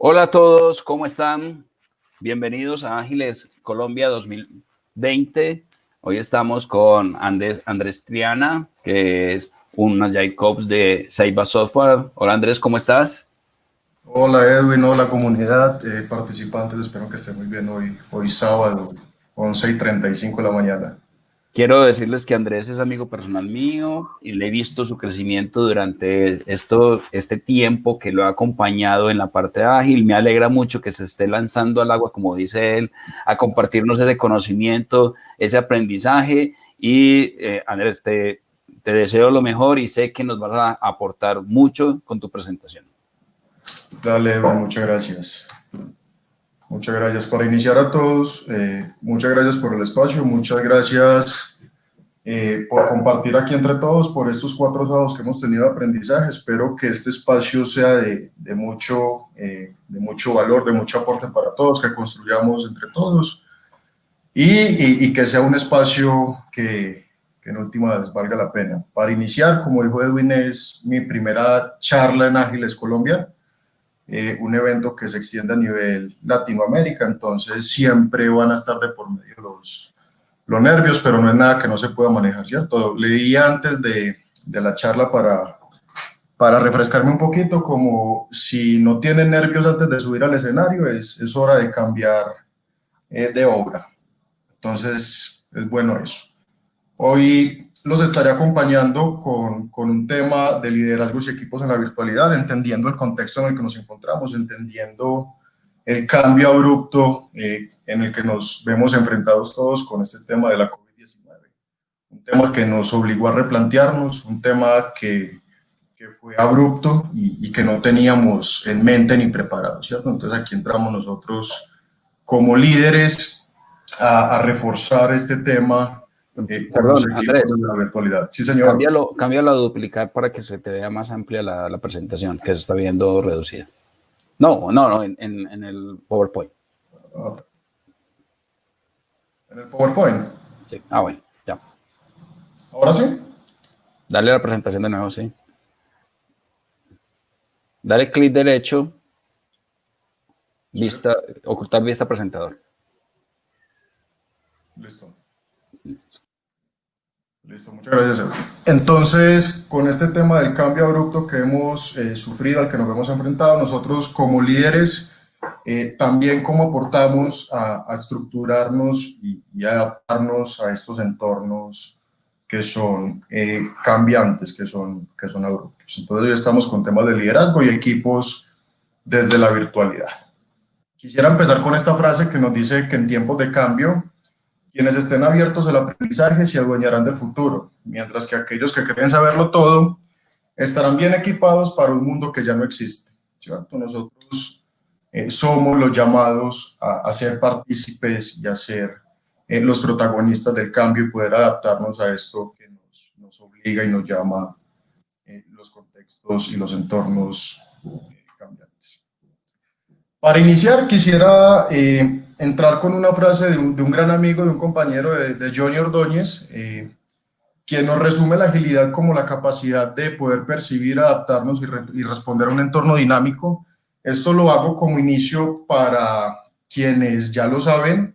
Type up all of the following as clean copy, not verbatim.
Hola a todos, ¿cómo están? Bienvenidos a Ágiles Colombia 2020. Hoy estamos con Andrés Triana, que es un Agile Coach de Ceiba Software. Hola Andrés, ¿cómo estás? Hola Edwin, hola comunidad, participantes, espero que estén muy bien hoy sábado, 11:35 de la mañana. Quiero decirles que Andrés es amigo personal mío y le he visto su crecimiento durante este tiempo que lo ha acompañado en la parte ágil. Me alegra mucho que se esté lanzando al agua, como dice él, a compartirnos ese conocimiento, ese aprendizaje. Y Andrés, te deseo lo mejor y sé que nos vas a aportar mucho con tu presentación. Dale Edwin, muchas gracias. Muchas gracias para iniciar a todos, muchas gracias por el espacio, muchas gracias por compartir aquí entre todos por estos 4 sábados que hemos tenido de aprendizaje. Espero que este espacio sea de mucho valor, de mucho aporte para todos, que construyamos entre todos y que sea un espacio que en últimas valga la pena. Para iniciar, como dijo Edwin, es mi primera charla en Ágiles Colombia, un evento que se extiende a nivel Latinoamérica, entonces siempre van a estar de por medio los nervios, pero no es nada que no se pueda manejar, ¿cierto? Leí antes de la charla para refrescarme un poquito, como si no tienen nervios antes de subir al escenario, es hora de cambiar de obra. Entonces, es bueno eso. Hoy los estaré acompañando con un tema de liderazgos y equipos en la virtualidad, entendiendo el contexto en el que nos encontramos, entendiendo el cambio abrupto en el que nos vemos enfrentados todos con este tema de la COVID-19. Un tema que nos obligó a replantearnos, un tema que fue abrupto y que no teníamos en mente ni preparado, ¿cierto? Entonces aquí entramos nosotros como líderes a reforzar este tema con los Perdón, equipos Andrés, de la virtualidad. Sí, señor. cámbialo a duplicar para que se te vea más amplia la presentación, que se está viendo reducida. No, en el PowerPoint. En el PowerPoint. Sí. Bueno, ya. ¿Ahora sí? Dale la presentación de nuevo, sí. Dale clic derecho, Sí. vista, ocultar vista presentador. Listo. Listo, muchas gracias, Edwin. Entonces, con este tema del cambio abrupto que hemos sufrido, al que nos hemos enfrentado, nosotros como líderes, también cómo aportamos a estructurarnos y adaptarnos a estos entornos que son cambiantes, que son abruptos. Entonces, hoy estamos con temas de liderazgo y equipos desde la virtualidad. Quisiera empezar con esta frase que nos dice que en tiempos de cambio, quienes estén abiertos al aprendizaje se adueñarán del futuro, mientras que aquellos que creen saberlo todo estarán bien equipados para un mundo que ya no existe, ¿cierto? Nosotros somos los llamados a ser partícipes y a ser los protagonistas del cambio y poder adaptarnos a esto que nos obliga y nos llama los contextos y los entornos cambiantes. Para iniciar, quisiera entrar con una frase de un gran amigo, de un compañero de Johnny Ordóñez, quien nos resume la agilidad como la capacidad de poder percibir, adaptarnos y responder a un entorno dinámico. Esto lo hago como inicio para quienes ya lo saben,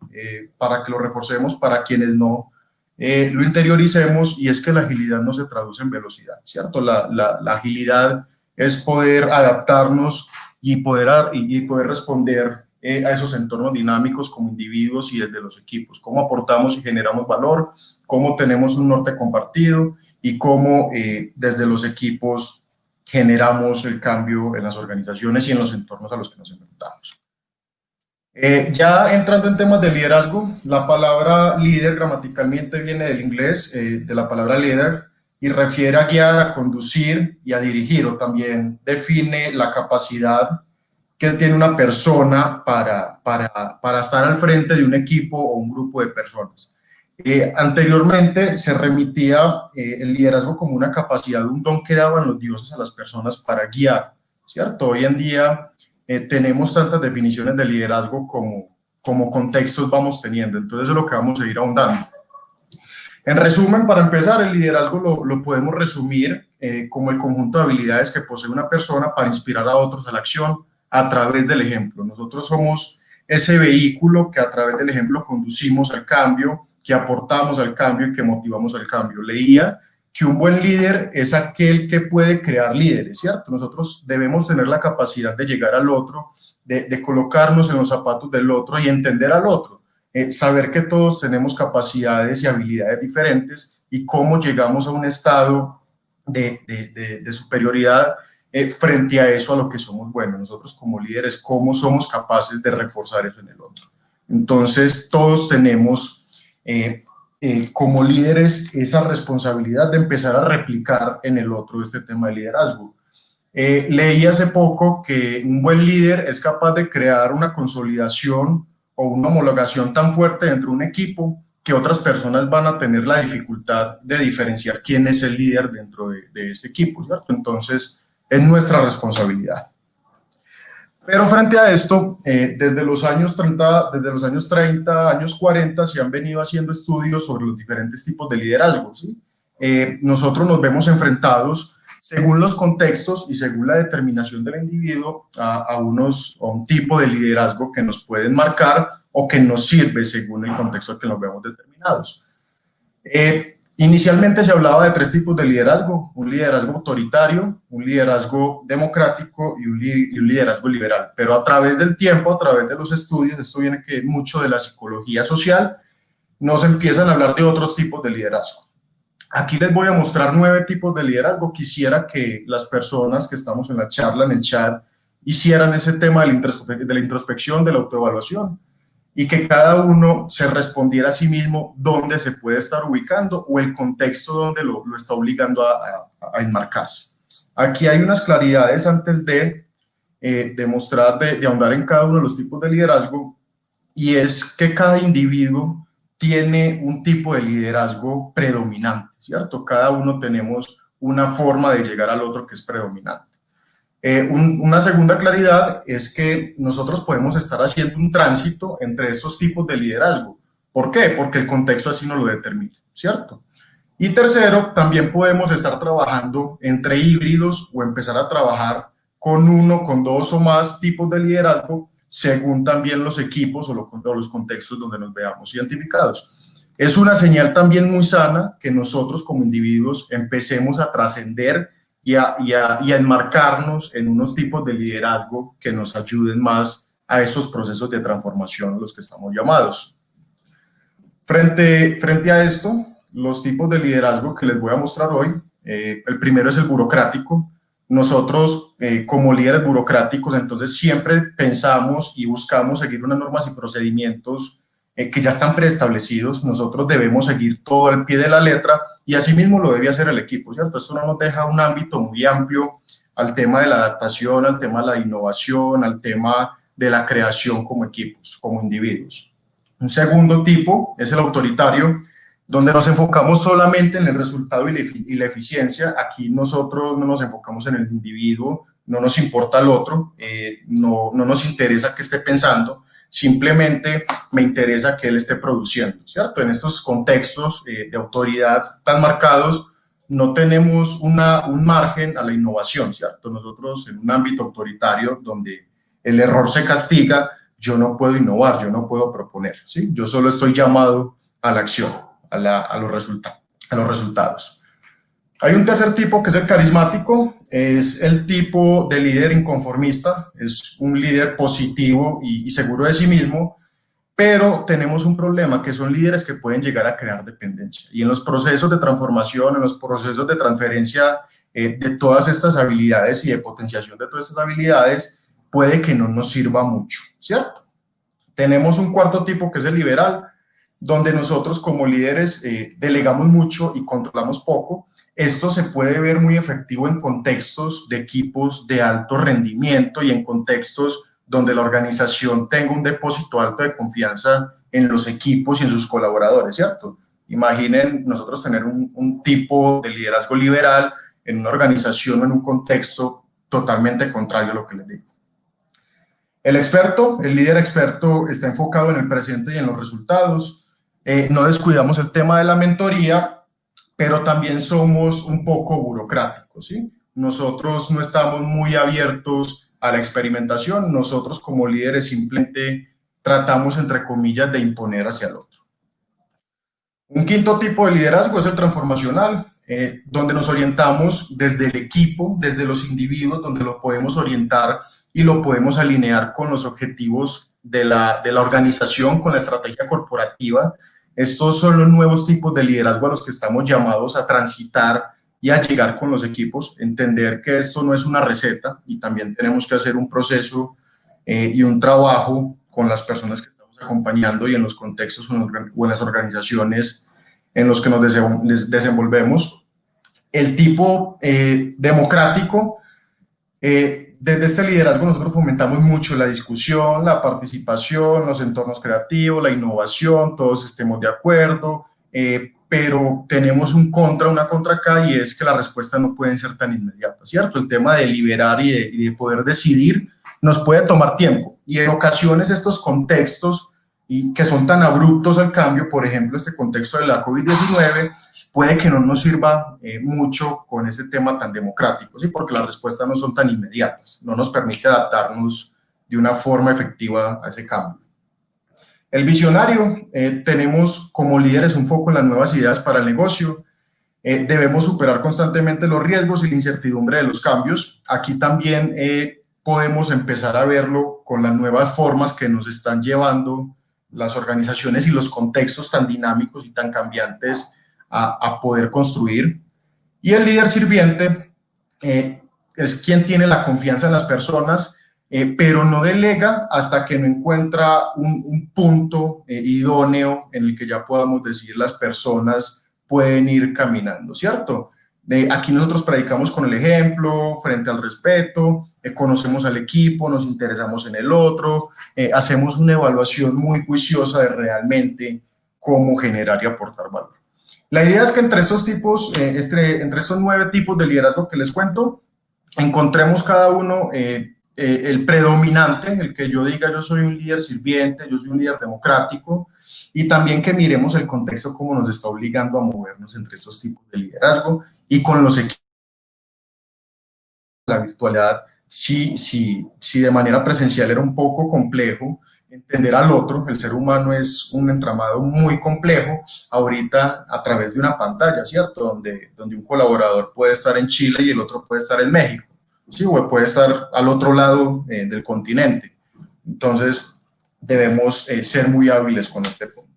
para que lo reforcemos, para quienes no lo interioricemos, y es que la agilidad no se traduce en velocidad, ¿cierto? La agilidad es poder adaptarnos y poder responder a esos entornos dinámicos como individuos y desde los equipos, cómo aportamos y generamos valor, cómo tenemos un norte compartido y cómo desde los equipos generamos el cambio en las organizaciones y en los entornos a los que nos enfrentamos. Ya entrando en temas de liderazgo, la palabra líder gramaticalmente viene del inglés, de la palabra leader, y refiere a guiar, a conducir y a dirigir, o también define la capacidad que tiene una persona para estar al frente de un equipo o un grupo de personas. Anteriormente se remitía el liderazgo como una capacidad, un don que daban los dioses a las personas para guiar, ¿cierto? Hoy en día tenemos tantas definiciones de liderazgo como contextos vamos teniendo, entonces es lo que vamos a ir ahondando. En resumen, para empezar, el liderazgo lo podemos resumir como el conjunto de habilidades que posee una persona para inspirar a otros a la acción, a través del ejemplo. Nosotros somos ese vehículo que a través del ejemplo conducimos al cambio, que aportamos al cambio y que motivamos al cambio. Leía que un buen líder es aquel que puede crear líderes, ¿cierto? Nosotros debemos tener la capacidad de llegar al otro, de colocarnos en los zapatos del otro y entender al otro. Saber que todos tenemos capacidades y habilidades diferentes y cómo llegamos a un estado de superioridad frente a eso, a lo que somos buenos. Nosotros como líderes, cómo somos capaces de reforzar eso en el otro. Entonces, todos tenemos como líderes esa responsabilidad de empezar a replicar en el otro este tema de liderazgo. Leí hace poco que un buen líder es capaz de crear una consolidación o una homologación tan fuerte dentro de un equipo que otras personas van a tener la dificultad de diferenciar quién es el líder dentro de ese equipo, ¿cierto? Entonces, es nuestra responsabilidad. Pero frente a esto, desde los años 30, años 40, se han venido haciendo estudios sobre los diferentes tipos de liderazgo, ¿sí? Nosotros nos vemos enfrentados, según los contextos y según la determinación del individuo, a un tipo de liderazgo que nos pueden marcar o que nos sirve según el contexto al que nos vemos determinados. Inicialmente se hablaba de tres tipos de liderazgo: un liderazgo autoritario, un liderazgo democrático y un liderazgo liberal. Pero a través del tiempo, a través de los estudios, esto viene que mucho de la psicología social, nos empiezan a hablar de otros tipos de liderazgo. Aquí les voy a mostrar 9 tipos de liderazgo. Quisiera que las personas que estamos en la charla, en el chat, hicieran ese tema de la introspección, de la autoevaluación, y que cada uno se respondiera a sí mismo dónde se puede estar ubicando o el contexto donde lo está obligando a enmarcarse. Aquí hay unas claridades antes de demostrar, de ahondar en cada uno de los tipos de liderazgo, y es que cada individuo tiene un tipo de liderazgo predominante, ¿cierto? Cada uno tenemos una forma de llegar al otro que es predominante. Una segunda claridad es que nosotros podemos estar haciendo un tránsito entre estos tipos de liderazgo. ¿Por qué? Porque el contexto así nos lo determina, ¿cierto? Y tercero, también podemos estar trabajando entre híbridos o empezar a trabajar con uno, con dos o más tipos de liderazgo, según también los equipos o los contextos donde nos veamos identificados. Es una señal también muy sana que nosotros como individuos empecemos a trascender y a enmarcarnos en unos tipos de liderazgo que nos ayuden más a esos procesos de transformación a los que estamos llamados. Frente a esto, los tipos de liderazgo que les voy a mostrar hoy, el primero es el burocrático. Nosotros, como líderes burocráticos, entonces siempre pensamos y buscamos seguir unas normas y procedimientos que ya están preestablecidos. Nosotros debemos seguir todo al pie de la letra y asimismo lo debe hacer el equipo, ¿cierto? Esto no nos deja un ámbito muy amplio al tema de la adaptación, al tema de la innovación, al tema de la creación como equipos, como individuos. Un segundo tipo es el autoritario, donde nos enfocamos solamente en el resultado y la eficiencia. Aquí nosotros no nos enfocamos en el individuo, no nos importa el otro, no nos interesa qué esté pensando, simplemente me interesa que él esté produciendo, ¿cierto? En estos contextos de autoridad tan marcados, no tenemos un margen a la innovación, ¿cierto? Nosotros en un ámbito autoritario donde el error se castiga, yo no puedo innovar, yo no puedo proponer, ¿sí? Yo solo estoy llamado a la acción, a los resultados. Hay un tercer tipo que es el carismático, es el tipo de líder inconformista, es un líder positivo y seguro de sí mismo, pero tenemos un problema que son líderes que pueden llegar a crear dependencia. Y en los procesos de transformación, en los procesos de transferencia de todas estas habilidades y de potenciación de todas estas habilidades, puede que no nos sirva mucho, ¿cierto? Tenemos un cuarto tipo que es el liberal, donde nosotros como líderes delegamos mucho y controlamos poco. Esto se puede ver muy efectivo en contextos de equipos de alto rendimiento y en contextos donde la organización tenga un depósito alto de confianza en los equipos y en sus colaboradores, ¿cierto? Imaginen nosotros tener un tipo de liderazgo liberal en una organización o en un contexto totalmente contrario a lo que les digo. El líder experto está enfocado en el presente y en los resultados. No descuidamos el tema de la mentoría, pero también somos un poco burocráticos, ¿sí? Nosotros no estamos muy abiertos a la experimentación. Nosotros como líderes simplemente tratamos, entre comillas, de imponer hacia el otro. Un quinto tipo de liderazgo es el transformacional, donde nos orientamos desde el equipo, desde los individuos, donde lo podemos orientar y lo podemos alinear con los objetivos de la organización, con la estrategia corporativa. Estos son los nuevos tipos de liderazgo a los que estamos llamados a transitar y a llegar con los equipos, entender que esto no es una receta y también tenemos que hacer un proceso y un trabajo con las personas que estamos acompañando y en los contextos o en las organizaciones en los que nos desenvolvemos. El tipo democrático, desde este liderazgo nosotros fomentamos mucho la discusión, la participación, los entornos creativos, la innovación, todos estemos de acuerdo, pero tenemos una contra acá, y es que las respuestas no pueden ser tan inmediatas, ¿cierto? El tema de liderar y de poder decidir nos puede tomar tiempo, y en ocasiones estos contextos y que son tan abruptos al cambio, por ejemplo, este contexto de la COVID-19, puede que no nos sirva mucho con ese tema tan democrático, ¿sí? Porque las respuestas no son tan inmediatas, no nos permite adaptarnos de una forma efectiva a ese cambio. El visionario, tenemos como líderes un foco en las nuevas ideas para el negocio. Debemos superar constantemente los riesgos y la incertidumbre de los cambios. Aquí también podemos empezar a verlo con las nuevas formas que nos están llevando las organizaciones y los contextos tan dinámicos y tan cambiantes a poder construir. Y el líder sirviente es quien tiene la confianza en las personas, pero no delega hasta que no encuentra un punto idóneo en el que ya podamos decir las personas pueden ir caminando, ¿cierto? Aquí nosotros predicamos con el ejemplo, frente al respeto, conocemos al equipo, nos interesamos en el otro, hacemos una evaluación muy juiciosa de realmente cómo generar y aportar valor. La idea es que entre estos tipos, entre estos 9 tipos de liderazgo que les cuento, encontremos cada uno el predominante, el que yo diga yo soy un líder sirviente, yo soy un líder democrático, y también que miremos el contexto como nos está obligando a movernos entre estos tipos de liderazgo y con los equipos. La virtualidad, si de manera presencial era un poco complejo entender al otro, el ser humano es un entramado muy complejo, ahorita a través de una pantalla, ¿cierto? Donde un colaborador puede estar en Chile y el otro puede estar en México, ¿sí? O puede estar al otro lado del continente. Entonces, debemos ser muy hábiles con este punto.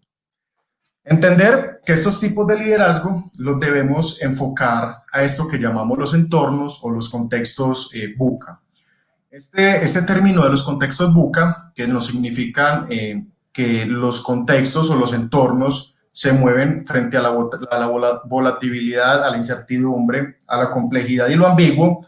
Entender que estos tipos de liderazgo los debemos enfocar a esto que llamamos los entornos o los contextos VUCA. Este término de los contextos VUCA, que nos significan que los contextos o los entornos se mueven frente a la volatilidad, a la incertidumbre, a la complejidad y lo ambiguo,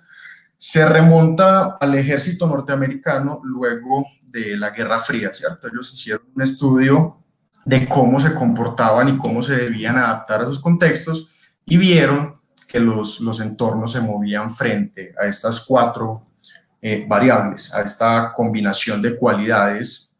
se remonta al ejército norteamericano luego de la Guerra Fría, ¿cierto? Ellos hicieron un estudio de cómo se comportaban y cómo se debían adaptar a esos contextos, y vieron que los entornos se movían frente a estas 4 variables, a esta combinación de cualidades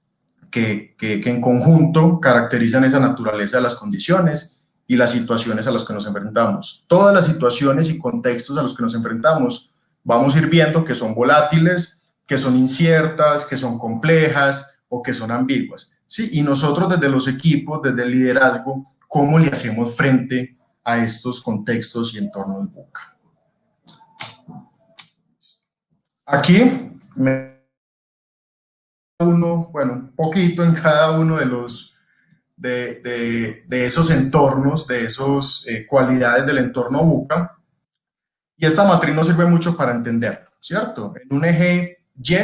que en conjunto caracterizan esa naturaleza de las condiciones y las situaciones a las que nos enfrentamos. Todas las situaciones y contextos a los que nos enfrentamos vamos a ir viendo que son volátiles, que son inciertas, que son complejas o que son ambiguas. Sí, y nosotros desde los equipos, desde el liderazgo, ¿cómo le hacemos frente a estos contextos y entornos VUCA? Aquí un poquito en cada uno de esos entornos, de esas cualidades del entorno VUCA, y esta matriz nos sirve mucho para entenderlo, ¿cierto? En un eje Y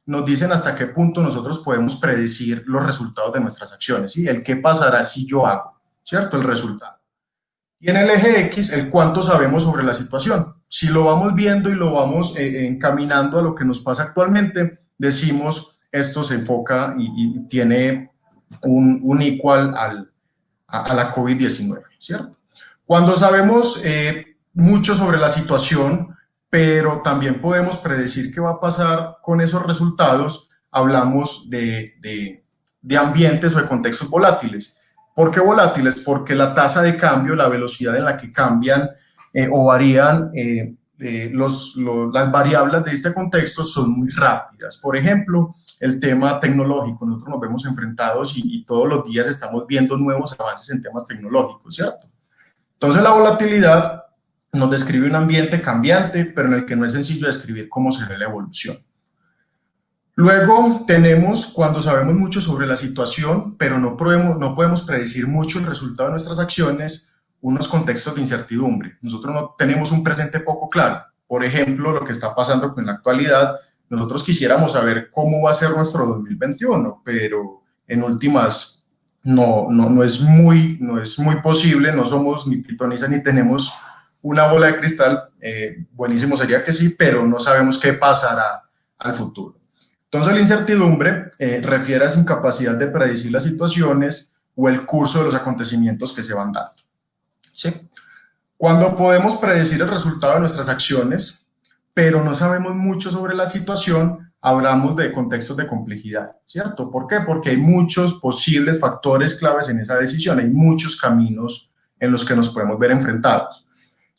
nos dicen hasta qué punto nosotros podemos predecir los resultados de nuestras acciones, ¿sí? El qué pasará si yo hago, ¿cierto? El resultado. Y en el eje X, el cuánto sabemos sobre la situación. Si lo vamos viendo y lo vamos encaminando a lo que nos pasa actualmente, decimos, esto se enfoca y tiene un igual a la COVID-19, ¿cierto? Cuando sabemos mucho sobre la situación, pero también podemos predecir qué va a pasar con esos resultados, hablamos de ambientes o de contextos volátiles. ¿Por qué volátiles? Porque la tasa de cambio, la velocidad en la que cambian o varían las variables de este contexto son muy rápidas. Por ejemplo, el tema tecnológico, nosotros nos vemos enfrentados y todos los días estamos viendo nuevos avances en temas tecnológicos, ¿cierto? Entonces la volatilidad nos describe un ambiente cambiante, pero en el que no es sencillo describir cómo se ve la evolución. Luego tenemos cuando sabemos mucho sobre la situación, pero no podemos predecir mucho el resultado de nuestras acciones, unos contextos de incertidumbre. Nosotros no tenemos un presente poco claro. Por ejemplo, lo que está pasando con la actualidad, nosotros quisiéramos saber cómo va a ser nuestro 2021, pero en últimas no es muy posible, no somos ni pitoniza ni tenemos una bola de cristal. Buenísimo sería que sí, pero no sabemos qué pasará al futuro. Entonces, la incertidumbre refiere a esa incapacidad de predecir las situaciones o el curso de los acontecimientos que se van dando. ¿Sí? Cuando podemos predecir el resultado de nuestras acciones, pero no sabemos mucho sobre la situación, hablamos de contextos de complejidad, ¿cierto? ¿Por qué? Porque hay muchos posibles factores claves en esa decisión, hay muchos caminos en los que nos podemos ver enfrentados.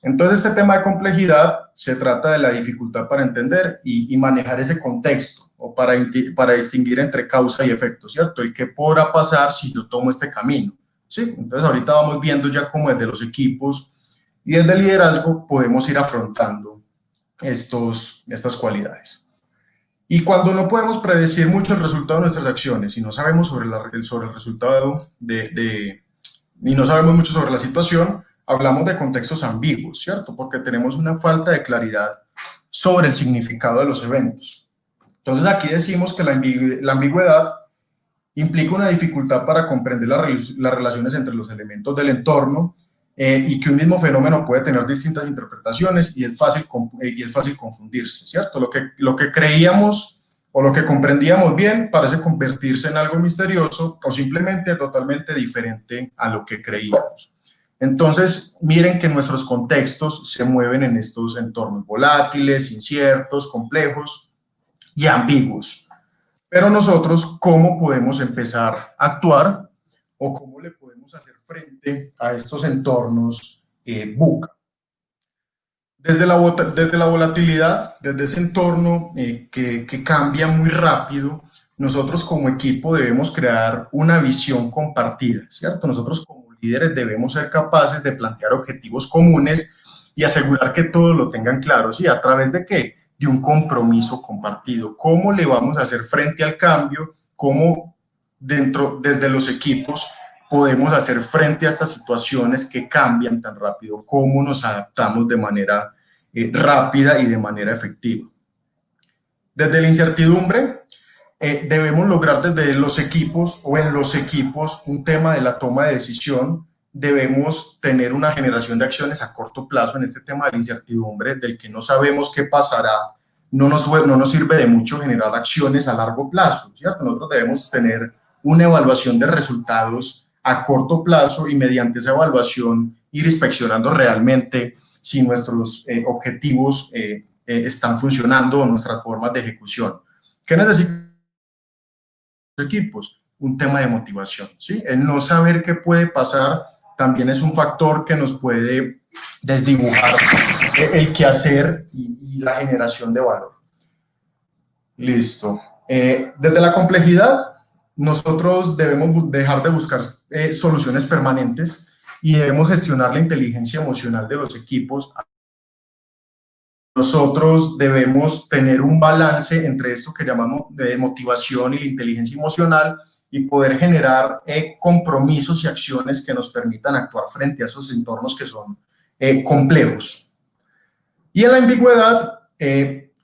Entonces, este tema de complejidad se trata de la dificultad para entender y manejar ese contexto o para distinguir entre causa y efecto, ¿cierto? El qué podrá pasar si yo tomo este camino, ¿sí? Entonces, ahorita vamos viendo ya cómo desde los equipos y desde el liderazgo podemos ir afrontando estas cualidades. Y cuando no podemos predecir mucho el resultado de nuestras acciones y no sabemos sobre el resultado y no sabemos mucho sobre la situación, hablamos de contextos ambiguos, ¿cierto? Porque tenemos una falta de claridad sobre el significado de los eventos. Entonces aquí decimos que la ambigüedad implica una dificultad para comprender las relaciones entre los elementos del entorno y que un mismo fenómeno puede tener distintas interpretaciones y es fácil confundirse, ¿cierto? Lo que creíamos o lo que comprendíamos bien parece convertirse en algo misterioso o simplemente totalmente diferente a lo que creíamos. Entonces, miren que nuestros contextos se mueven en estos entornos volátiles, inciertos, complejos y ambiguos. Pero nosotros, ¿cómo podemos empezar a actuar o cómo le podemos hacer frente a estos entornos VUCA? Desde la volatilidad, desde ese entorno que cambia muy rápido, nosotros como equipo debemos crear una visión compartida, ¿cierto? Nosotros como líderes debemos ser capaces de plantear objetivos comunes y asegurar que todos lo tengan claro, ¿sí? ¿A través de qué? De un compromiso compartido. ¿Cómo le vamos a hacer frente al cambio? ¿Cómo desde los equipos podemos hacer frente a estas situaciones que cambian tan rápido? ¿Cómo nos adaptamos de manera rápida y de manera efectiva? Desde la incertidumbre, debemos lograr desde los equipos o en los equipos un tema de la toma de decisión. Debemos tener una generación de acciones a corto plazo en este tema de la incertidumbre, del que no sabemos qué pasará. No nos sirve de mucho generar acciones a largo plazo, ¿cierto? Nosotros debemos tener una evaluación de resultados a corto plazo y mediante esa evaluación ir inspeccionando realmente si nuestros objetivos están funcionando o nuestras formas de ejecución. ¿Qué necesitamos equipos? Un tema de motivación, ¿sí? El no saber qué puede pasar también es un factor que nos puede desdibujar el quehacer y la generación de valor. Listo. Desde la complejidad, nosotros debemos dejar de buscar soluciones permanentes y debemos gestionar la inteligencia emocional de los equipos. Nosotros debemos tener un balance entre esto que llamamos de motivación y la inteligencia emocional y poder generar compromisos y acciones que nos permitan actuar frente a esos entornos que son complejos. Y en la ambigüedad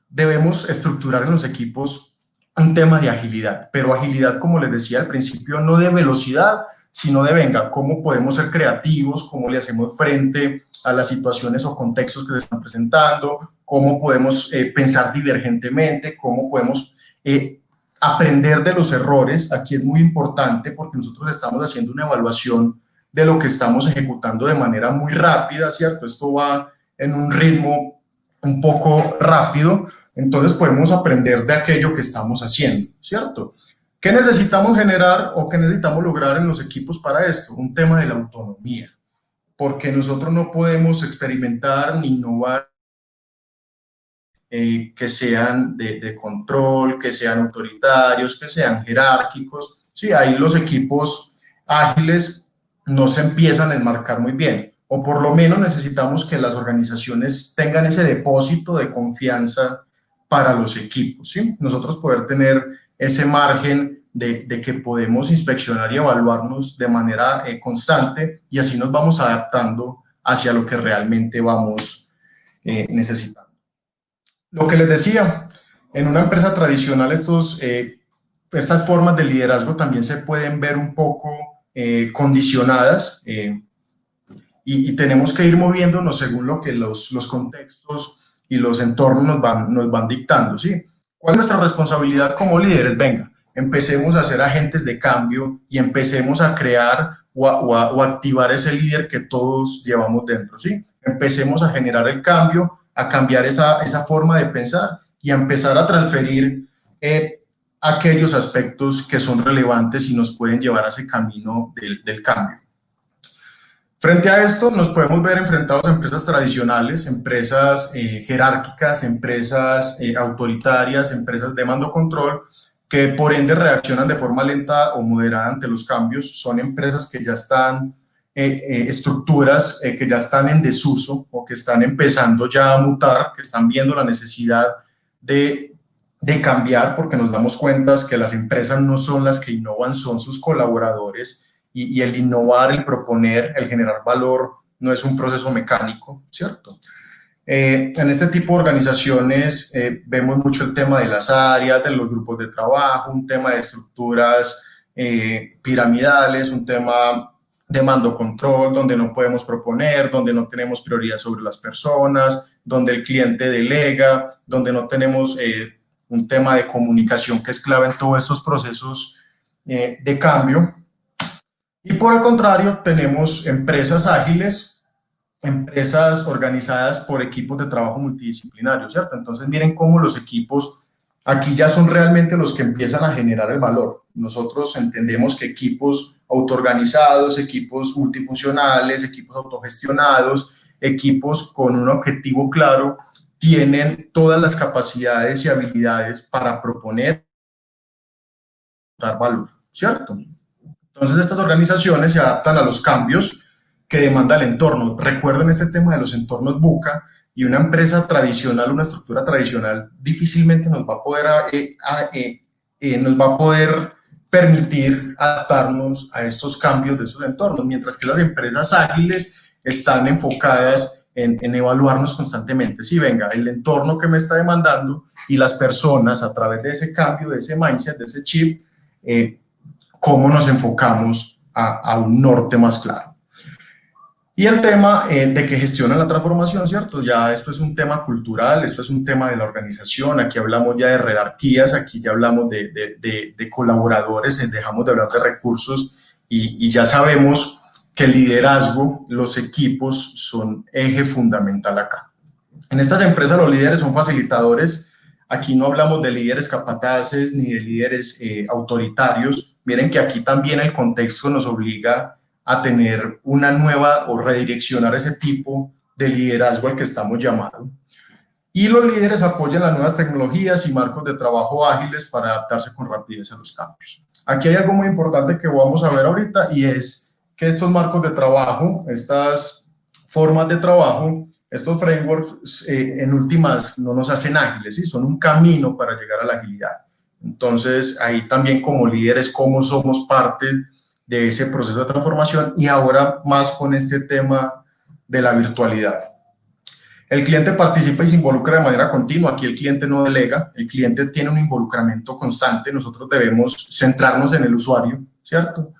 debemos estructurar en los equipos un tema de agilidad, pero agilidad, como les decía al principio, no de velocidad, sino de, venga, cómo podemos ser creativos, cómo le hacemos frente a las situaciones o contextos que se están presentando, cómo podemos pensar divergentemente, cómo podemos aprender de los errores. Aquí es muy importante porque nosotros estamos haciendo una evaluación de lo que estamos ejecutando de manera muy rápida, ¿cierto? Esto va en un ritmo un poco rápido, entonces podemos aprender de aquello que estamos haciendo, ¿cierto? ¿Qué necesitamos generar o qué necesitamos lograr en los equipos para esto? Un tema de la autonomía, porque nosotros no podemos experimentar ni innovar que sean de control, que sean autoritarios, que sean jerárquicos. Sí, ahí los equipos ágiles no se empiezan a enmarcar muy bien, o por lo menos necesitamos que las organizaciones tengan ese depósito de confianza para los equipos, ¿sí? Nosotros poder tener ese margen de que podemos inspeccionar y evaluarnos de manera constante, y así nos vamos adaptando hacia lo que realmente vamos necesitando. Lo que les decía, en una empresa tradicional estas formas de liderazgo también se pueden ver un poco condicionadas, y tenemos que ir moviéndonos según lo que los contextos y los entornos nos van dictando, ¿sí? ¿Cuál es nuestra responsabilidad como líderes? Venga, empecemos a ser agentes de cambio y empecemos a crear o activar ese líder que todos llevamos dentro, ¿sí? Empecemos a generar el cambio, a cambiar esa forma de pensar y a empezar a transferir aquellos aspectos que son relevantes y nos pueden llevar a ese camino del cambio. Frente a esto, nos podemos ver enfrentados a empresas tradicionales, empresas jerárquicas, empresas autoritarias, empresas de mando control, que por ende reaccionan de forma lenta o moderada ante los cambios. Son empresas que ya están, estructuras que ya están en desuso o que están empezando ya a mutar, que están viendo la necesidad de cambiar, porque nos damos cuenta que las empresas no son las que innovan, son sus colaboradores. Y el innovar, el proponer, el generar valor no es un proceso mecánico, ¿cierto? En este tipo de organizaciones vemos mucho el tema de las áreas, de los grupos de trabajo, un tema de estructuras piramidales, un tema de mando control, donde no podemos proponer, donde no tenemos prioridad sobre las personas, donde el cliente delega, donde no tenemos un tema de comunicación que es clave en todos estos procesos de cambio. Y por el contrario, tenemos empresas ágiles, empresas organizadas por equipos de trabajo multidisciplinarios, ¿cierto? Entonces, miren cómo los equipos aquí ya son realmente los que empiezan a generar el valor. Nosotros entendemos que equipos autoorganizados, equipos multifuncionales, equipos autogestionados, equipos con un objetivo claro, tienen todas las capacidades y habilidades para proponer, dar valor, ¿cierto? Entonces, estas organizaciones se adaptan a los cambios que demanda el entorno. Recuerden este tema de los entornos VUCA, y una empresa tradicional, una estructura tradicional, difícilmente nos va a poder permitir adaptarnos a estos cambios de esos entornos, mientras que las empresas ágiles están enfocadas en evaluarnos constantemente. Si venga, el entorno que me está demandando y las personas a través de ese cambio, de ese mindset, de ese chip, cómo nos enfocamos a un norte más claro. Y el tema de que gestionan la transformación, ¿cierto? Ya esto es un tema cultural, esto es un tema de la organización, aquí hablamos ya de jerarquías, aquí ya hablamos de colaboradores, dejamos de hablar de recursos y ya sabemos que el liderazgo, los equipos son eje fundamental acá. En estas empresas los líderes son facilitadores. Aquí no hablamos de líderes capataces ni de líderes autoritarios. Miren que aquí también el contexto nos obliga a tener una nueva o redireccionar ese tipo de liderazgo al que estamos llamando. Y los líderes apoyan las nuevas tecnologías y marcos de trabajo ágiles para adaptarse con rapidez a los cambios. Aquí hay algo muy importante que vamos a ver ahorita, y es que estos marcos de trabajo, estas formas de trabajo, estos frameworks en últimas no nos hacen ágiles, ¿sí? Son un camino para llegar a la agilidad. Entonces, ahí también como líderes, cómo somos parte de ese proceso de transformación, y ahora más con este tema de la virtualidad. El cliente participa y se involucra de manera continua. Aquí el cliente no delega, el cliente tiene un involucramiento constante. Nosotros debemos centrarnos en el usuario, ¿cierto?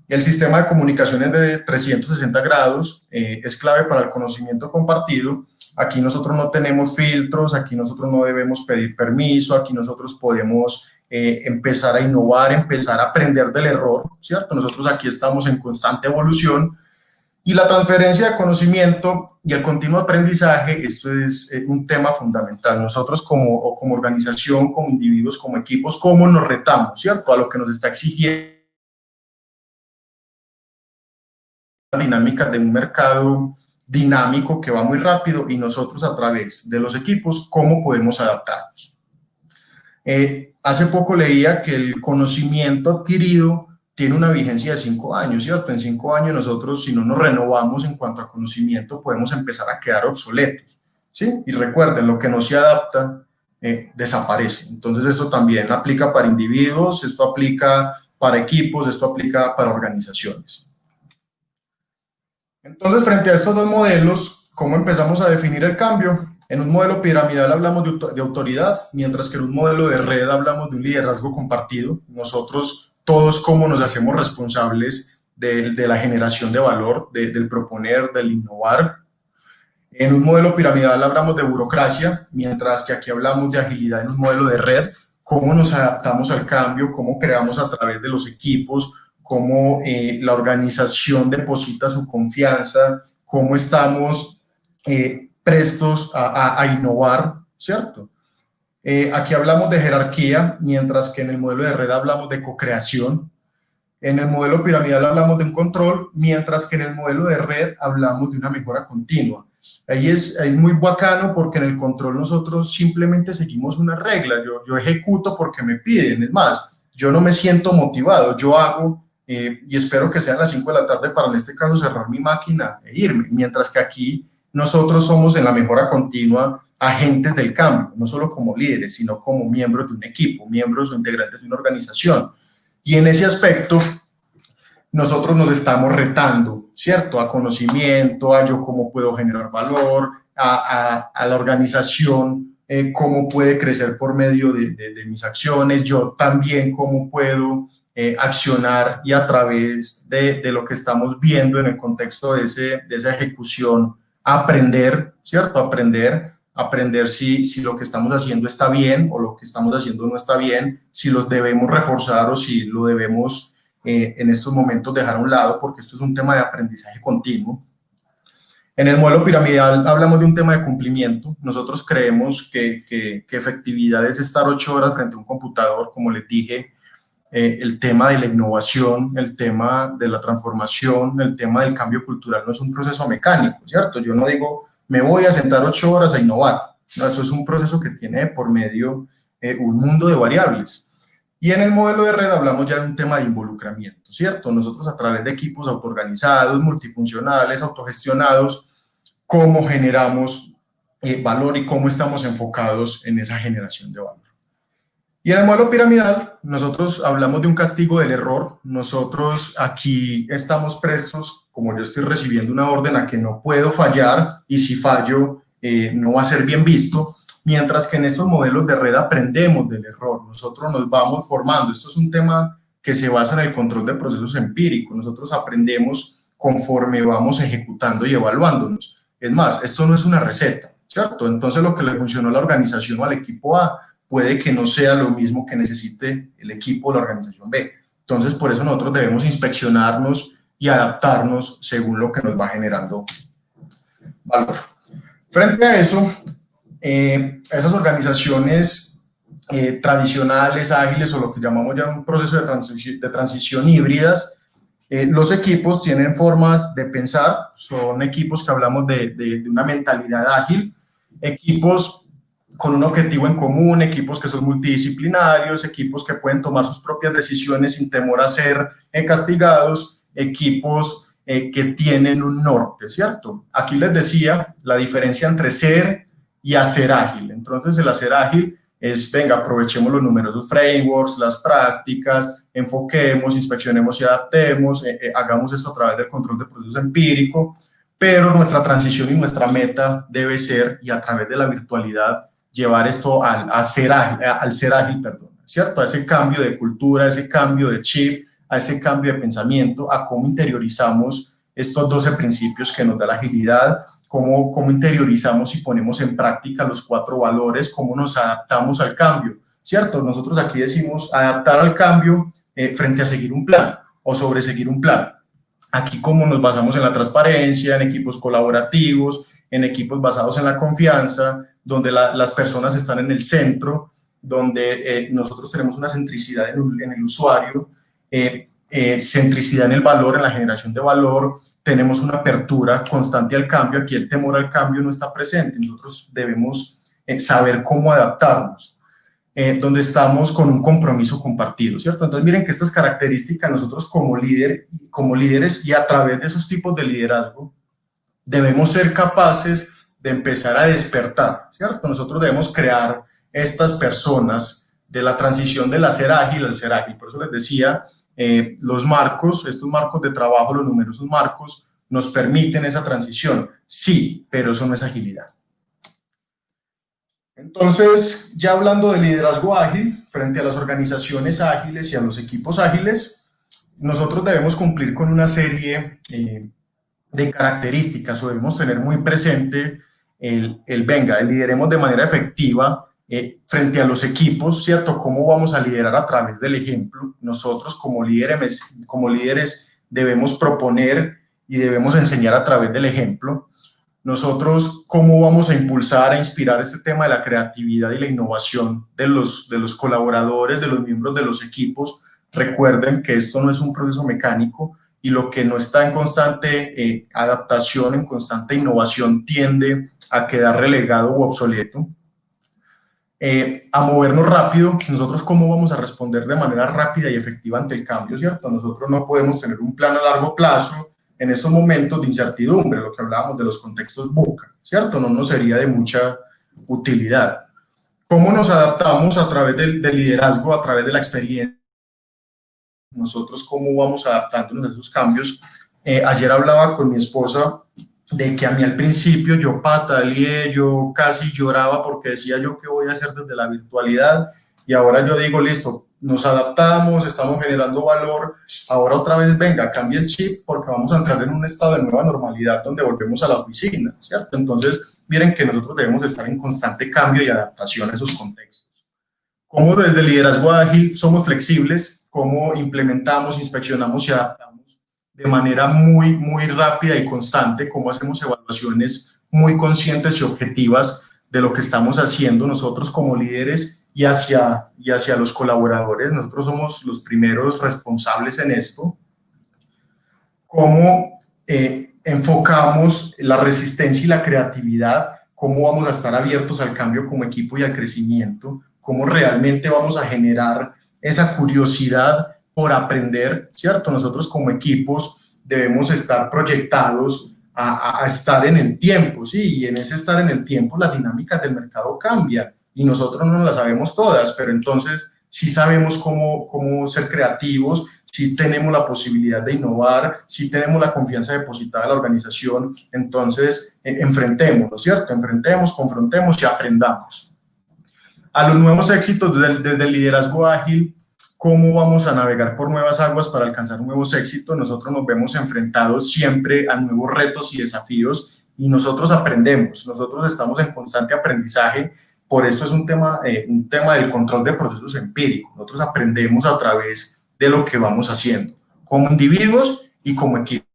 El sistema de comunicaciones de 360 grados es clave para el conocimiento compartido. Aquí nosotros no tenemos filtros, aquí nosotros no debemos pedir permiso, aquí nosotros podemos empezar a innovar, empezar a aprender del error, ¿cierto? Nosotros aquí estamos en constante evolución. Y la transferencia de conocimiento y el continuo aprendizaje, esto es un tema fundamental. Nosotros como organización, como individuos, como equipos, ¿cómo nos retamos, ¿cierto? A lo que nos está exigiendo dinámicas de un mercado dinámico que va muy rápido y nosotros a través de los equipos, ¿cómo podemos adaptarnos? Hace poco leía que el conocimiento adquirido tiene una vigencia de 5 años, ¿cierto? En 5 años nosotros, si no nos renovamos en cuanto a conocimiento, podemos empezar a quedar obsoletos, ¿sí? Y recuerden, lo que no se adapta desaparece. Entonces esto también aplica para individuos, esto aplica para equipos, esto aplica para organizaciones. Entonces, frente a estos dos modelos, ¿cómo empezamos a definir el cambio? En un modelo piramidal hablamos de autoridad, mientras que en un modelo de red hablamos de un liderazgo compartido. Nosotros todos cómo nos hacemos responsables de la generación de valor, del proponer, del innovar. En un modelo piramidal hablamos de burocracia, mientras que aquí hablamos de agilidad en un modelo de red, cómo nos adaptamos al cambio, cómo creamos a través de los equipos, cómo la organización deposita su confianza, cómo estamos prestos a innovar, ¿cierto? Aquí hablamos de jerarquía, mientras que en el modelo de red hablamos de co-creación. En el modelo piramidal hablamos de un control, mientras que en el modelo de red hablamos de una mejora continua. Ahí es muy bacano porque en el control nosotros simplemente seguimos una regla. Yo ejecuto porque me piden. Es más, yo no me siento motivado, yo hago y espero que sean las 5 de la tarde para en este caso cerrar mi máquina e irme. Mientras que aquí nosotros somos en la mejora continua agentes del cambio, no solo como líderes, sino como miembros de un equipo, miembros o integrantes de una organización. Y en ese aspecto, nosotros nos estamos retando, ¿cierto? A conocimiento, a yo cómo puedo generar valor, a la organización, cómo puede crecer por medio de mis acciones, yo también cómo puedo accionar y a través de lo que estamos viendo en el contexto de esa ejecución, aprender, ¿cierto? Aprender si lo que estamos haciendo está bien o lo que estamos haciendo no está bien, si los debemos reforzar o si lo debemos en estos momentos dejar a un lado, porque esto es un tema de aprendizaje continuo. En el modelo piramidal hablamos de un tema de cumplimiento. Nosotros creemos que efectividad es estar 8 horas frente a un computador, como les dije, el tema de la innovación, el tema de la transformación, el tema del cambio cultural no es un proceso mecánico, ¿cierto? Yo no digo, me voy a sentar 8 horas a innovar. No, eso es un proceso que tiene por medio un mundo de variables. Y en el modelo de red hablamos ya de un tema de involucramiento, ¿cierto? Nosotros a través de equipos autoorganizados, multifuncionales, autogestionados, cómo generamos valor y cómo estamos enfocados en esa generación de valor. Y en el modelo piramidal, nosotros hablamos de un castigo del error. Nosotros aquí estamos prestos, como yo estoy recibiendo una orden a que no puedo fallar y si fallo no va a ser bien visto, mientras que en estos modelos de red aprendemos del error. Nosotros nos vamos formando. Esto es un tema que se basa en el control de procesos empíricos. Nosotros aprendemos conforme vamos ejecutando y evaluándonos. Es más, esto no es una receta, ¿cierto? Entonces lo que le funcionó a la organización o al equipo A puede que no sea lo mismo que necesite el equipo o la organización B. Entonces, por eso nosotros debemos inspeccionarnos y adaptarnos según lo que nos va generando valor. Frente a eso, esas organizaciones tradicionales, ágiles o lo que llamamos ya un proceso de transición híbridas, los equipos tienen formas de pensar, son equipos que hablamos de una mentalidad ágil, equipos con un objetivo en común, equipos que son multidisciplinarios, equipos que pueden tomar sus propias decisiones sin temor a ser castigados, equipos que tienen un norte, ¿cierto? Aquí les decía la diferencia entre ser y hacer ágil. Entonces, el hacer ágil es, venga, aprovechemos los numerosos frameworks, las prácticas, enfoquemos, inspeccionemos y adaptemos, hagamos esto a través del control de procesos empírico, pero nuestra transición y nuestra meta debe ser, y a través de la virtualidad, llevar esto al ser ágil, perdón, ¿cierto? A ese cambio de cultura, a ese cambio de chip, a ese cambio de pensamiento, a cómo interiorizamos estos 12 principios que nos da la agilidad, cómo interiorizamos y ponemos en práctica los 4 valores, cómo nos adaptamos al cambio, ¿cierto? Nosotros aquí decimos adaptar al cambio frente a seguir un plan o sobre seguir un plan. Aquí cómo nos basamos en la transparencia, en equipos colaborativos, en equipos basados en la confianza, donde las personas están en el centro, donde nosotros tenemos una centricidad en el usuario, centricidad en el valor, en la generación de valor, tenemos una apertura constante al cambio. Aquí el temor al cambio no está presente, nosotros debemos saber cómo adaptarnos, donde estamos con un compromiso compartido, ¿cierto? Entonces miren que estas características nosotros como líderes y a través de esos tipos de liderazgo debemos ser capaces de empezar a despertar, ¿cierto? Nosotros debemos crear estas personas de la transición del ser ágil al ser ágil. Por eso les decía, los marcos, estos marcos de trabajo, los numerosos marcos, nos permiten esa transición. Sí, pero eso no es agilidad. Entonces, ya hablando de liderazgo ágil, frente a las organizaciones ágiles y a los equipos ágiles, nosotros debemos cumplir con una serie de características o debemos tener muy presente venga, lideremos de manera efectiva frente a los equipos, ¿cierto? ¿Cómo vamos a liderar a través del ejemplo? Nosotros como líderes debemos proponer y debemos enseñar a través del ejemplo. Nosotros, ¿cómo vamos a impulsar, a inspirar este tema de la creatividad y la innovación de los colaboradores, de los miembros de los equipos? Recuerden que esto no es un proceso mecánico y lo que no está en constante adaptación, en constante innovación, tiende a quedar relegado u obsoleto. A movernos rápido, nosotros cómo vamos a responder de manera rápida y efectiva ante el cambio, ¿cierto? Nosotros no podemos tener un plan a largo plazo en esos momentos de incertidumbre, lo que hablábamos de los contextos VUCA, ¿cierto? No nos sería de mucha utilidad. ¿Cómo nos adaptamos a través del liderazgo, a través de la experiencia? Nosotros cómo vamos adaptándonos a esos cambios. Ayer hablaba con mi esposa de que a mí al principio yo pataleé, yo casi lloraba porque decía yo qué voy a hacer desde la virtualidad, y ahora yo digo listo, nos adaptamos, estamos generando valor, ahora otra vez venga, cambie el chip porque vamos a entrar en un estado de nueva normalidad donde volvemos a la oficina, ¿cierto? Entonces miren que nosotros debemos estar en constante cambio y adaptación a esos contextos. ¿Cómo desde el liderazgo ágil somos flexibles? ¿Cómo implementamos, inspeccionamos y adaptamos de manera muy rápida y constante? ¿Cómo hacemos evaluaciones muy conscientes y objetivas de lo que estamos haciendo nosotros como líderes y hacia los colaboradores? Nosotros somos los primeros responsables en esto. ¿Cómo enfocamos la resistencia y la creatividad? ¿Cómo vamos a estar abiertos al cambio como equipo y al crecimiento? ¿Cómo realmente vamos a generar esa curiosidad por aprender, ¿cierto? Nosotros como equipos debemos estar proyectados a estar en el tiempo, ¿sí? Y en ese estar en el tiempo las dinámicas del mercado cambian y nosotros no las sabemos todas, pero entonces sí sabemos cómo ser creativos, sí tenemos la posibilidad de innovar, sí tenemos la confianza depositada en la organización. Entonces enfrentémonos, ¿cierto? Enfrentemos, confrontemos y aprendamos. A los nuevos éxitos desde el liderazgo ágil, ¿cómo vamos a navegar por nuevas aguas para alcanzar nuevos éxitos? Nosotros nos vemos enfrentados siempre a nuevos retos y desafíos y nosotros aprendemos, nosotros estamos en constante aprendizaje. Por esto es un tema del control de procesos empíricos. Nosotros aprendemos a través de lo que vamos haciendo, como individuos y como equipo.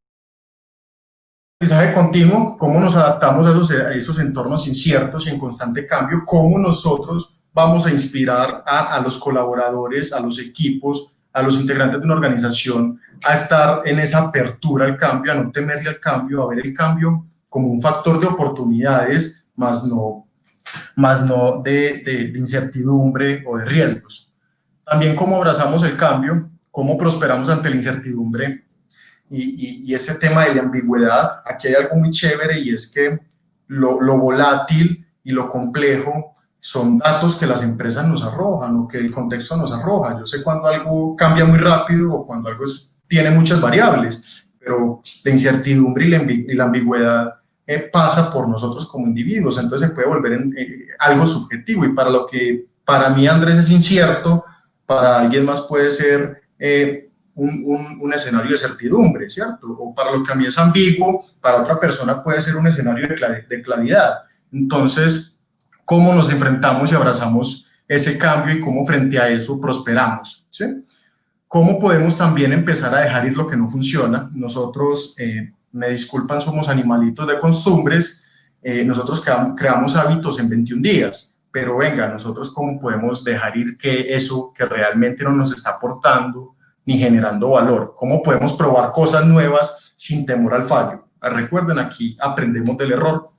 Aprendizaje continuo, cómo nos adaptamos a esos entornos inciertos y en constante cambio, cómo nosotros vamos a inspirar a los colaboradores, a los equipos, a los integrantes de una organización a estar en esa apertura al cambio, a no temerle al cambio, a ver el cambio como un factor de oportunidades, más no de incertidumbre o de riesgos. También cómo abrazamos el cambio, cómo prosperamos ante la incertidumbre y ese tema de la ambigüedad. Aquí hay algo muy chévere y es que lo volátil y lo complejo son datos que las empresas nos arrojan o que el contexto nos arroja. Yo sé cuando algo cambia muy rápido o cuando algo tiene muchas variables, pero la incertidumbre y la ambigüedad pasa por nosotros como individuos, entonces se puede volver algo subjetivo y para lo que para mí, Andrés, es incierto, para alguien más puede ser un escenario de certidumbre, ¿cierto? O para lo que a mí es ambiguo, para otra persona puede ser un escenario de claridad. Entonces, ¿cómo nos enfrentamos y abrazamos ese cambio y cómo frente a eso prosperamos? ¿Sí? ¿Cómo podemos también empezar a dejar ir lo que no funciona? Nosotros, me disculpan, somos animalitos de costumbres, nosotros creamos hábitos en 21 días, pero venga, nosotros cómo podemos dejar ir que eso que realmente no nos está aportando, ni generando valor. ¿Cómo podemos probar cosas nuevas sin temor al fallo? Recuerden, aquí aprendemos del error.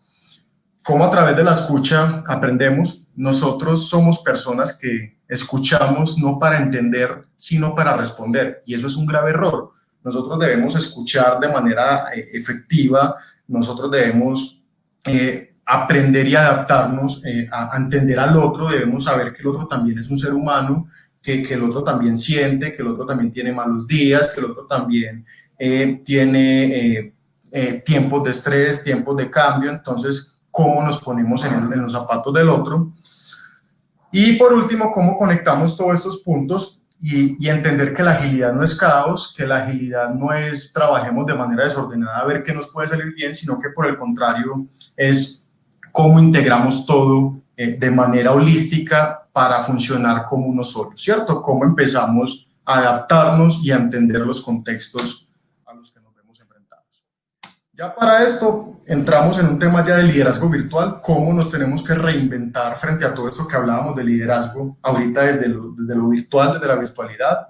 ¿Cómo a través de la escucha aprendemos? Nosotros somos personas que escuchamos no para entender, sino para responder, y eso es un grave error. Nosotros debemos escuchar de manera efectiva, nosotros debemos aprender y adaptarnos a entender al otro, debemos saber que el otro también es un ser humano, que el otro también siente, que el otro también tiene malos días, que el otro también tiene tiempos de estrés, tiempos de cambio. Entonces, cómo nos ponemos en los zapatos del otro. Y por último, cómo conectamos todos estos puntos y entender que la agilidad no es caos, que la agilidad no es trabajemos de manera desordenada a ver qué nos puede salir bien, sino que por el contrario es cómo integramos todo de manera holística para funcionar como uno solo, ¿cierto? Cómo empezamos a adaptarnos y a entender los contextos a los que nos vemos enfrentados. Ya para esto entramos en un tema ya de liderazgo virtual, cómo nos tenemos que reinventar frente a todo esto que hablábamos de liderazgo, ahorita desde lo virtual, desde la virtualidad.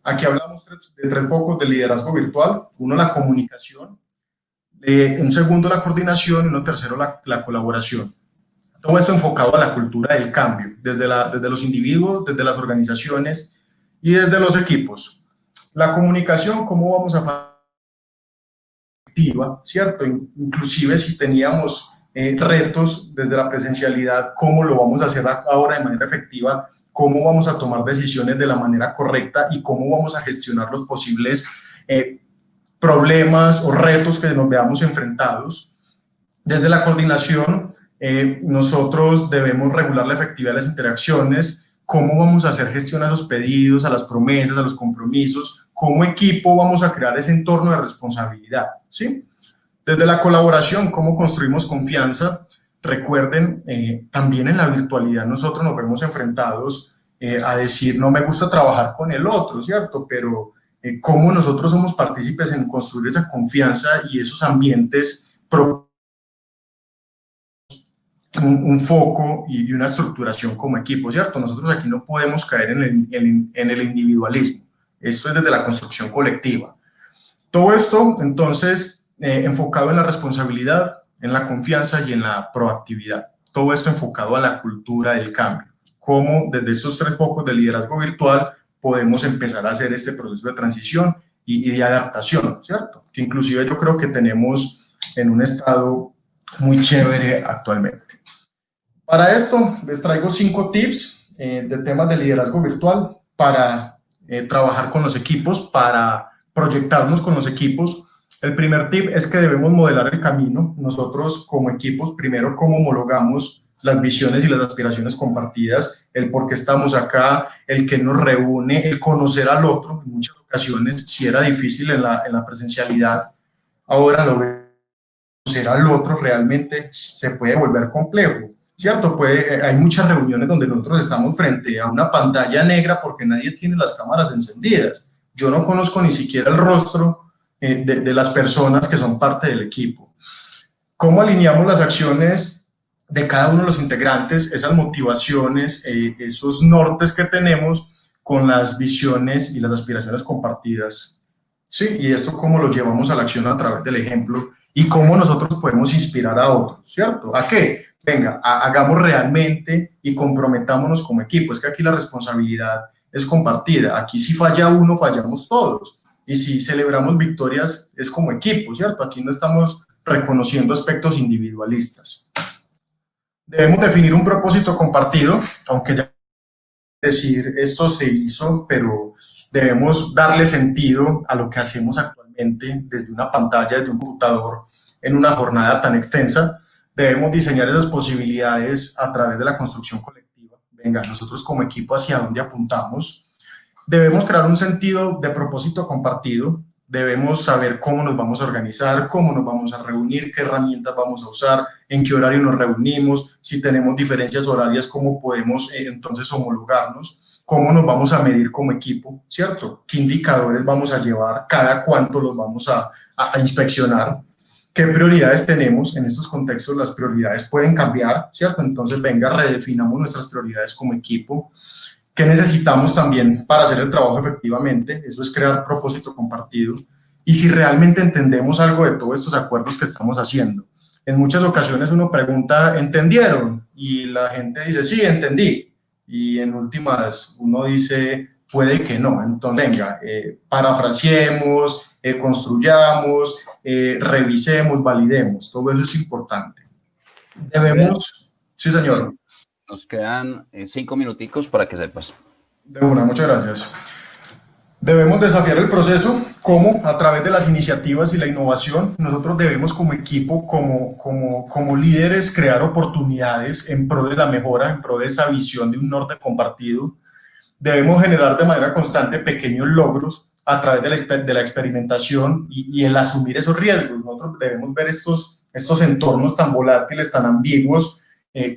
Aquí hablamos de tres focos de liderazgo virtual: uno, la comunicación; un segundo, la coordinación; y uno tercero, la colaboración. Todo esto enfocado a la cultura del cambio, desde los individuos, desde las organizaciones y desde los equipos. La comunicación, ¿cómo vamos a efectiva, ¿cierto? Inclusive si teníamos retos desde la presencialidad, ¿cómo lo vamos a hacer ahora de manera efectiva? ¿Cómo vamos a tomar decisiones de la manera correcta y cómo vamos a gestionar los posibles problemas o retos que nos veamos enfrentados? Desde la coordinación, nosotros debemos regular la efectividad de las interacciones, cómo vamos a hacer gestión a los pedidos, a las promesas, a los compromisos, cómo equipo vamos a crear ese entorno de responsabilidad, ¿sí? Desde la colaboración, cómo construimos confianza. Recuerden, también en la virtualidad nosotros nos vemos enfrentados a decir, no me gusta trabajar con el otro, ¿cierto? Pero cómo nosotros somos partícipes en construir esa confianza y esos ambientes un foco y una estructuración como equipo, ¿cierto? Nosotros aquí no podemos caer en el individualismo. Esto es desde la construcción colectiva. Todo esto, entonces, enfocado en la responsabilidad, en la confianza y en la proactividad. Todo esto enfocado a la cultura del cambio. Cómo desde estos tres focos de liderazgo virtual podemos empezar a hacer este proceso de transición y de adaptación, ¿cierto? Que inclusive yo creo que tenemos en un estado muy chévere actualmente. Para esto les traigo 5 tips de temas de liderazgo virtual para trabajar con los equipos, para proyectarnos con los equipos. El primer tip es que debemos modelar el camino. Nosotros como equipos, primero, cómo homologamos las visiones y las aspiraciones compartidas, el por qué estamos acá, el que nos reúne, el conocer al otro. En muchas ocasiones, si era difícil en la presencialidad, ahora lo vemos. Conocer al otro realmente se puede volver complejo, ¿cierto? Hay muchas reuniones donde nosotros estamos frente a una pantalla negra porque nadie tiene las cámaras encendidas. Yo no conozco ni siquiera el rostro de las personas que son parte del equipo. ¿Cómo alineamos las acciones de cada uno de los integrantes, esas motivaciones, esos nortes que tenemos con las visiones y las aspiraciones compartidas? Sí, y esto cómo lo llevamos a la acción a través del ejemplo y cómo nosotros podemos inspirar a otros, ¿cierto? ¿A qué? Venga, hagamos realmente y comprometámonos como equipo. Es que aquí la responsabilidad es compartida. Aquí si falla uno, fallamos todos. Y si celebramos victorias, es como equipo, ¿cierto? Aquí no estamos reconociendo aspectos individualistas. Debemos definir un propósito compartido, aunque ya decir esto se hizo, pero debemos darle sentido a lo que hacemos actualmente desde una pantalla, desde un computador, en una jornada tan extensa. Debemos diseñar esas posibilidades a través de la construcción colectiva. Venga, nosotros como equipo, ¿hacia dónde apuntamos? Debemos crear un sentido de propósito compartido. Debemos saber cómo nos vamos a organizar, cómo nos vamos a reunir, qué herramientas vamos a usar, en qué horario nos reunimos, si tenemos diferencias horarias, cómo podemos entonces homologarnos, cómo nos vamos a medir como equipo, ¿cierto? ¿Qué indicadores vamos a llevar? ¿Cada cuánto los vamos a inspeccionar? ¿Qué prioridades tenemos? En estos contextos las prioridades pueden cambiar, ¿cierto? Entonces, venga, redefinamos nuestras prioridades como equipo. ¿Qué necesitamos también para hacer el trabajo efectivamente? Eso es crear propósito compartido. Y si realmente entendemos algo de todos estos acuerdos que estamos haciendo. En muchas ocasiones uno pregunta, ¿entendieron? Y la gente dice, sí, entendí. Y en últimas uno dice, puede que no. Entonces, venga, parafraseemos, construyamos, revisemos, validemos. Todo eso es importante. Andrés, Debemos, sí señor. nos quedan 5 minuticos para que sepas. De una, muchas gracias. Debemos desafiar el proceso, ¿cómo? A través de las iniciativas y la innovación. Nosotros debemos como equipo, como líderes, crear oportunidades en pro de la mejora, en pro de esa visión de un norte compartido. Debemos generar de manera constante pequeños logros a través de la experimentación y el asumir esos riesgos. Nosotros debemos ver estos entornos tan volátiles, tan ambiguos,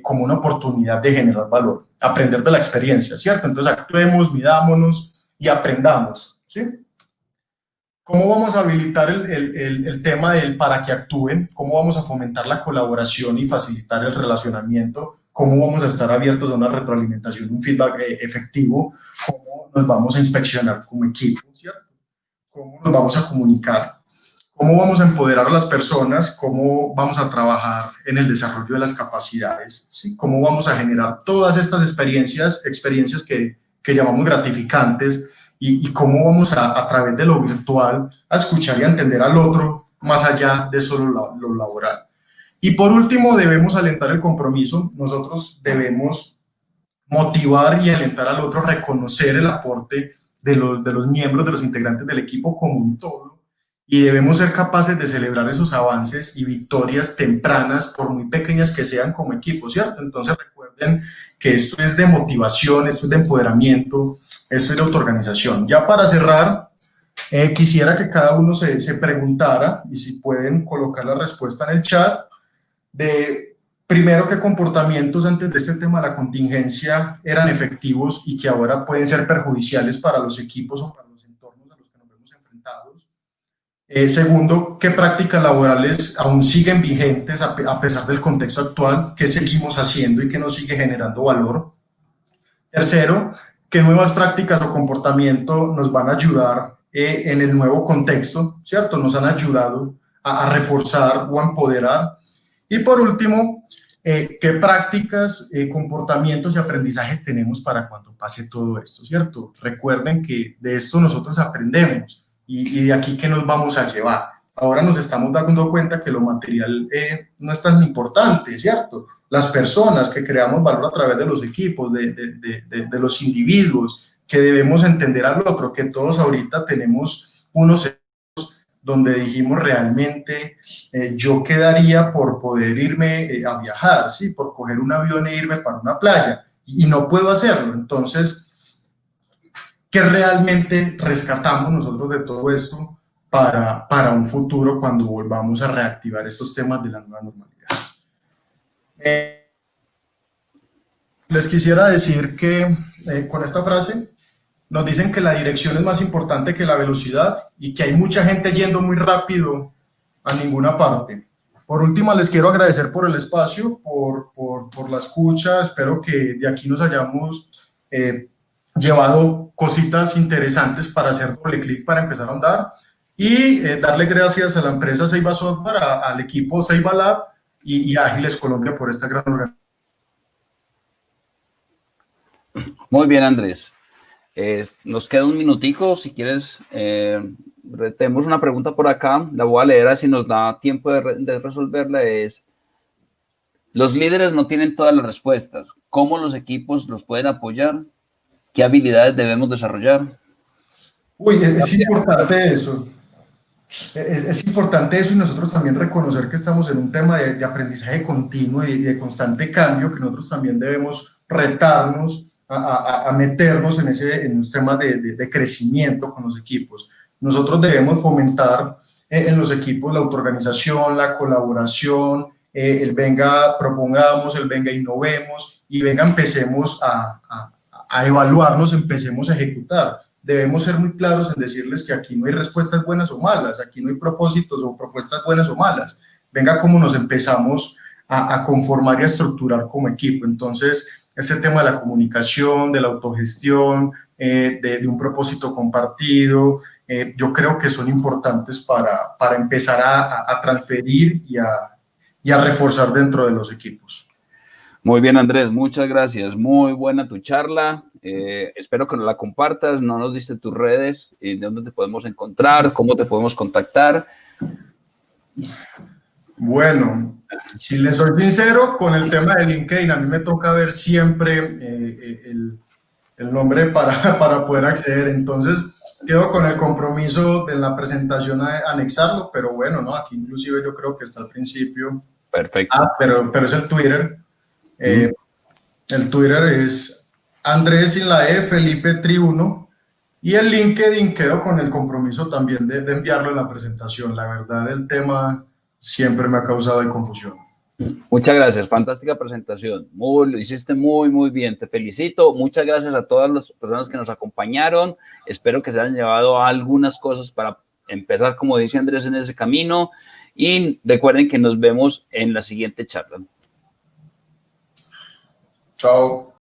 como una oportunidad de generar valor, aprender de la experiencia, ¿cierto? Entonces actuemos, midámonos y aprendamos, ¿sí? ¿Cómo vamos a habilitar el tema del para que actúen? ¿Cómo vamos a fomentar la colaboración y facilitar el relacionamiento? ¿Cómo vamos a estar abiertos a una retroalimentación, un feedback efectivo? ¿Cómo nos vamos a inspeccionar como equipo, ¿cierto? ¿Cómo nos vamos a comunicar? ¿Cómo vamos a empoderar a las personas? ¿Cómo vamos a trabajar en el desarrollo de las capacidades? ¿Sí? ¿Cómo vamos a generar todas estas experiencias que llamamos gratificantes? Y cómo vamos a través de lo virtual, a escuchar y a entender al otro más allá de solo lo laboral. Y por último, debemos alentar el compromiso. Nosotros debemos motivar y alentar al otro, reconocer el aporte de los miembros, de los integrantes del equipo como un todo. Y debemos ser capaces de celebrar esos avances y victorias tempranas, por muy pequeñas que sean como equipo, ¿cierto? Entonces recuerden que esto es de motivación, esto es de empoderamiento, esto es de autoorganización. Ya para cerrar, quisiera que cada uno se preguntara, y si pueden colocar la respuesta en el chat, de primero qué comportamientos antes de este tema de la contingencia eran efectivos y que ahora pueden ser perjudiciales para los equipos o para los entornos a los que nos vemos enfrentados. Segundo, qué prácticas laborales aún siguen vigentes a pesar del contexto actual, qué seguimos haciendo y qué nos sigue generando valor. Tercero, qué nuevas prácticas o comportamiento nos van a ayudar en el nuevo contexto, ¿cierto? Nos han ayudado a reforzar o a empoderar. Y por último, qué prácticas, comportamientos y aprendizajes tenemos para cuando pase todo esto, ¿cierto? Recuerden que de esto nosotros aprendemos y de aquí qué nos vamos a llevar. Ahora nos estamos dando cuenta que lo material no es tan importante, ¿cierto? Las personas que creamos valor a través de los equipos, de los individuos, que debemos entender al otro, que todos ahorita tenemos unos donde dijimos realmente, yo quedaría por poder irme a viajar, ¿sí? Por coger un avión e irme para una playa, y no puedo hacerlo. Entonces, ¿qué realmente rescatamos nosotros de todo esto para un futuro cuando volvamos a reactivar estos temas de la nueva normalidad? Les quisiera decir que con esta frase nos dicen que la dirección es más importante que la velocidad y que hay mucha gente yendo muy rápido a ninguna parte. Por último, les quiero agradecer por el espacio, por la escucha. Espero que de aquí nos hayamos llevado cositas interesantes para hacer doble clic para empezar a andar. Y darle gracias a la empresa Ceiba Software, al equipo Ceiba Lab y Ágiles Colombia por esta gran organización. Muy bien, Andrés. Nos queda un minutico, si quieres, tenemos una pregunta por acá, la voy a leer así nos da tiempo de resolverla. Los líderes no tienen todas las respuestas. ¿Cómo los equipos los pueden apoyar? ¿Qué habilidades debemos desarrollar? Uy, es importante eso. Es importante eso, y nosotros también reconocer que estamos en un tema de aprendizaje continuo y de constante cambio, que nosotros también debemos retarnos a meternos en los temas de crecimiento con los equipos. Nosotros debemos fomentar en los equipos la autoorganización, la colaboración, el venga, propongamos, el venga, innovemos, y venga, empecemos a evaluarnos, empecemos a ejecutar. Debemos ser muy claros en decirles que aquí no hay respuestas buenas o malas, aquí no hay propósitos o propuestas buenas o malas. Venga, cómo nos empezamos a conformar y a estructurar como equipo. Entonces, ese tema de la comunicación, de la autogestión, de un propósito compartido, yo creo que son importantes para empezar a transferir y a reforzar dentro de los equipos. Muy bien, Andrés, muchas gracias. Muy buena tu charla. Espero que nos la compartas. No nos diste tus redes, de dónde te podemos encontrar, cómo te podemos contactar. Bueno, si les soy sincero, con el tema de LinkedIn, a mí me toca ver siempre el nombre para poder acceder. Entonces, quedo con el compromiso de la presentación a anexarlo, pero bueno, ¿no? Aquí inclusive yo creo que está al principio. Perfecto. Pero es el Twitter. El Twitter es Andrés sin la E, Felipe Tri 1. Y el LinkedIn quedo con el compromiso también de enviarlo en la presentación. La verdad, el tema siempre me ha causado confusión. Muchas gracias, fantástica presentación. Lo hiciste muy bien, te felicito. Muchas gracias a todas las personas que nos acompañaron. Espero que se hayan llevado algunas cosas para empezar, como dice Andrés, en ese camino. Y recuerden que nos vemos en la siguiente charla. Chao.